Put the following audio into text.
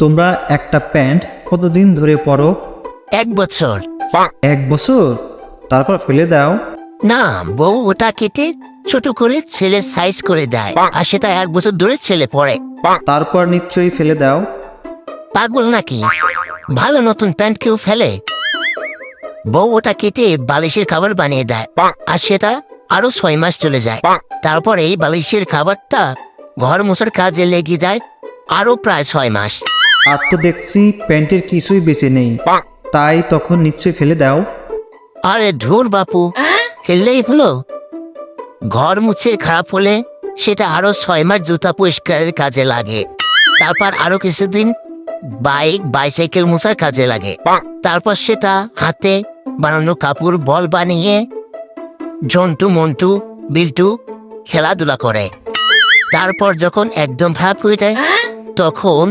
তোমরা একটা প্যান্ট কতদিন ধরে পরো? 1 বছর। 1 বছর? তারপর ফেলে দাও? না, বউ ওটা কেটে ছোট করে ছেলের সাইজ করে দেয়, আর সেটা 1 বছর ধরে ছেলে পরে। তারপর নিশ্চয়ই ফেলে দাও? পাগল নাকি? ভালো নতুন প্যান্ট কেউ ফেলে? বউ ওটা কেটে বালিশের খাবার বানিয়ে দেয়, আর সেটা আরো 6 মাস চলে যায়। তারপর এই বালিশের খাবারটা ঘর মোছার কাজে লেগে যায় আরো প্রায় 6 মাস। আর তো দেখছি প্যান্টের কিছুই বেঁচে নেই, তাই তখন নিশ্চয়ই ফেলে দাও? আরে ধুর বাপু, ফেললেই হলো? ঘর মুছে খারাপ হলে সেটা আরো 6 মাস জুতা পরিষ্কারের কাজে লাগে। তারপর আরো কিছুদিন বাইসাইকেল মোছার কাজে লাগে। তারপর সেটা হাতে বানানো কাপড় বল বানিয়ে জন্টু মন্টু বিল্টু খেলাধুলা করে। তারপর যখন একদম খারাপ হয়ে যায় তখন